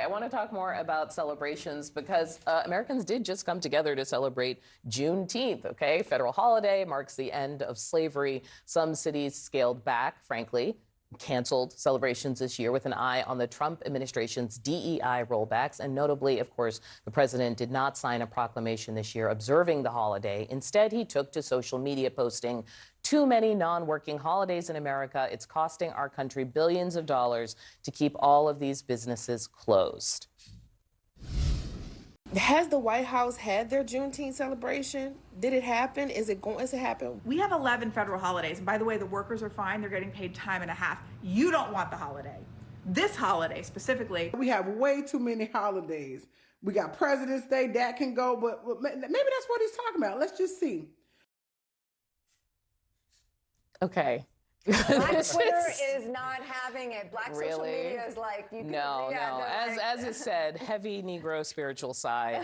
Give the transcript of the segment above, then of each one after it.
I want to talk more about celebrations because Americans did just come together to celebrate Juneteenth, okay? Federal holiday marks the end of slavery. Some cities scaled back, frankly, canceled celebrations this year with an eye on the Trump administration's DEI rollbacks. And notably, of course, the president did not sign a proclamation this year observing the holiday. Instead, he took to social media posting, "Too many non-working holidays in America. It's costing our country billions of dollars to keep all of these businesses closed." Has the White House had their Juneteenth celebration? Did it happen? Is it going to happen? We have 11 federal holidays. And by the way, the workers are fine. They're getting paid time and a half. You don't want the holiday. This holiday specifically. We have way too many holidays. We got President's Day, that can go, but maybe that's what he's talking about. Let's just see. Okay. Black Twitter is not having it. Black social Really? media is like, you can, No. As is said, heavy Negro spiritual sigh.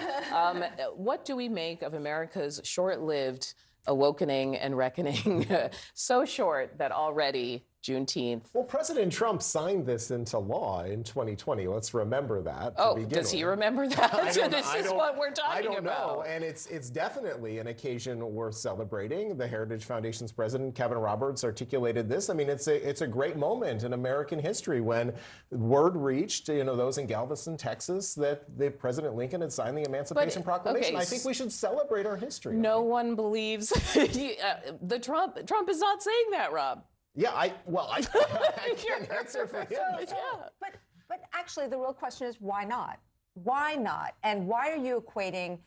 What do we make of America's short-lived awakening and reckoning? So short that already Juneteenth. Well, President Trump signed this into law in 2020. Let's remember that. Oh, does he remember that? This is what we're talking I don't about. know, and it's definitely an occasion worth celebrating. The Heritage Foundation's president, Kevin Roberts, articulated this. I mean, it's a great moment in American history when word reached, those in Galveston, Texas, that President Lincoln had signed the Emancipation Proclamation. Okay, I think we should celebrate our history. No one believes Trump is not saying that, Rob. Yeah, I can't answer for him. But actually, the real question is, why not? Why not? And why are you equating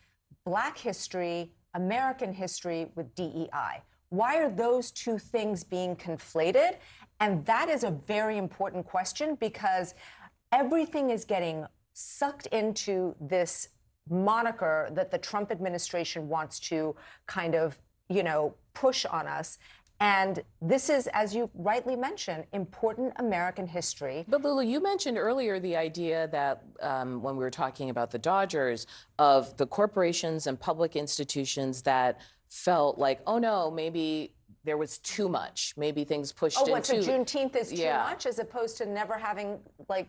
Black history, American history with DEI? Why are those two things being conflated? And that is a very important question because everything is getting sucked into this moniker that the Trump administration wants to kind of, push on us. And this is, as you rightly mentioned, important American history. But Lulu, you mentioned earlier the idea that when we were talking about the Dodgers, of the corporations and public institutions that felt like, oh no, maybe there was too much. Maybe things pushed into... Oh, so Juneteenth is too much as opposed to never having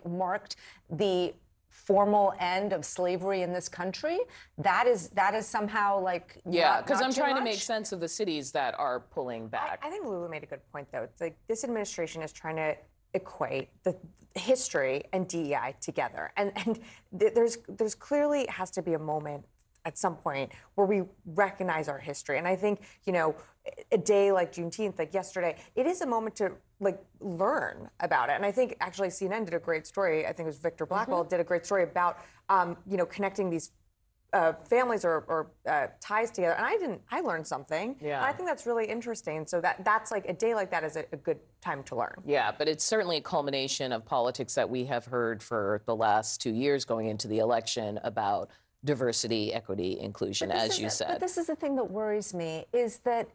marked the formal end of slavery in this country? That is somehow because I'm trying to make sense of the cities that are pulling back. I think Lulu made a good point, though. It's like this administration is trying to equate the history and DEI together, and there's clearly has to be a moment at some point where we recognize our history. And I think, a day like Juneteenth, like yesterday, it is a moment to learn about it. And I think actually CNN did a great story. I think it was Victor Blackwell did a great story about, connecting these families or ties together. And I learned something. Yeah. And I think that's really interesting. So that's a day like that is a good time to learn. Yeah, but it's certainly a culmination of politics that we have heard for the last 2 years going into the election about diversity, equity, inclusion, as you said. But this is the thing that worries me, is that,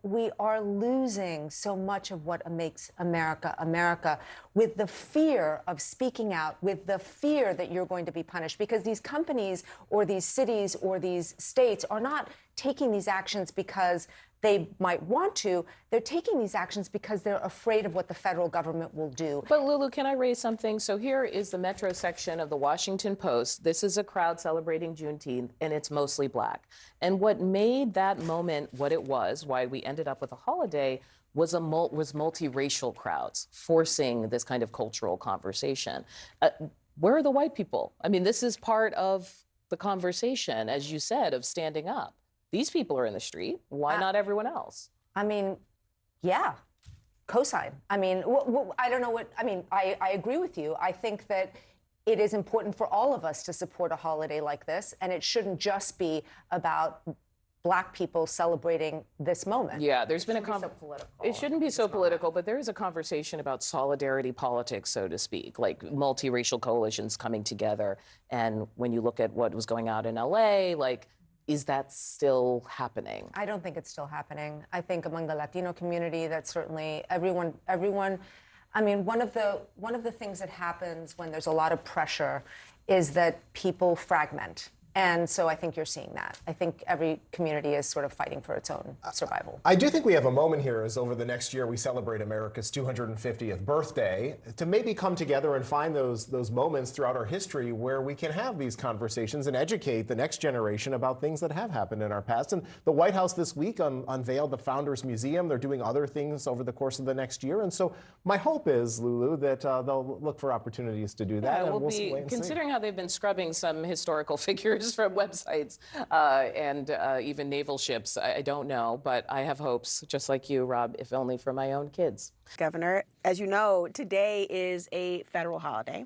we are losing so much of what makes America, America, with the fear of speaking out, with the fear that you're going to be punished, because these companies or these cities or these states are not taking these actions because they might want to. They're taking these actions because they're afraid of what the federal government will do. But Lulu, can I raise something? So here is the Metro section of the Washington Post. This is a crowd celebrating Juneteenth, and it's mostly Black. And what made that moment what it was, why we ended up with a holiday, was multiracial crowds forcing this kind of cultural conversation. Where are the white people? I mean, this is part of the conversation, as you said, of standing up. These people are in the street. Why not everyone else? I mean, yeah, cosign. I mean, I don't know what, I agree with you. I think that it is important for all of us to support a holiday like this, and it shouldn't just be about Black people celebrating this moment. Yeah, there's been It shouldn't be so political, but there is a conversation about solidarity politics, so to speak, like multiracial coalitions coming together. And when you look at what was going on in LA, is that still happening? I don't think it's still happening. I think among the Latino community, that's certainly everyone. I mean, one of the things that happens when there's a lot of pressure is that people fragment. And so I think you're seeing that. I think every community is sort of fighting for its own survival. I do think we have a moment here as over the next year we celebrate America's 250th birthday to maybe come together and find those moments throughout our history where we can have these conversations and educate the next generation about things that have happened in our past. And the White House this week unveiled the Founders Museum. They're doing other things over the course of the next year. And so my hope is, Lulu, that they'll look for opportunities to do that. Yeah, and we'll we'll be wait and see. considering how they've been scrubbing some historical figures from websites and even naval ships. I don't know, but I have hopes, just like you, Rob, if only for my own kids. Governor, as you know, today is a federal holiday.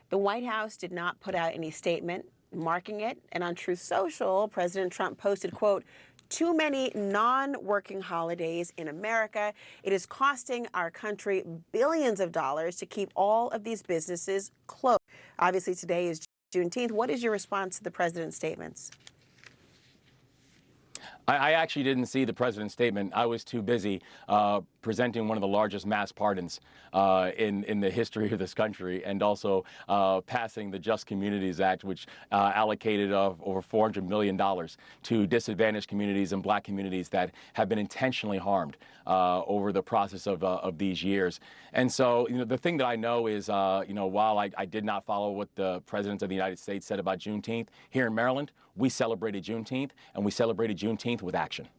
The White House did not put out any statement marking it, and on Truth Social, President Trump posted, quote, "Too many non-working holidays in America. It is costing our country billions of dollars to keep all of these businesses closed." Obviously, today is Juneteenth. What is your response to the president's statements? I actually didn't see the president's statement. I was too busy presenting one of the largest mass pardons in the history of this country, and also passing the Just Communities Act, which allocated over $400 million to disadvantaged communities and black communities that have been intentionally harmed over the process of these years. And so, the thing that I know is, while I did not follow what the President of the United States said about Juneteenth, here in Maryland, we celebrated Juneteenth, and we celebrated Juneteenth with action.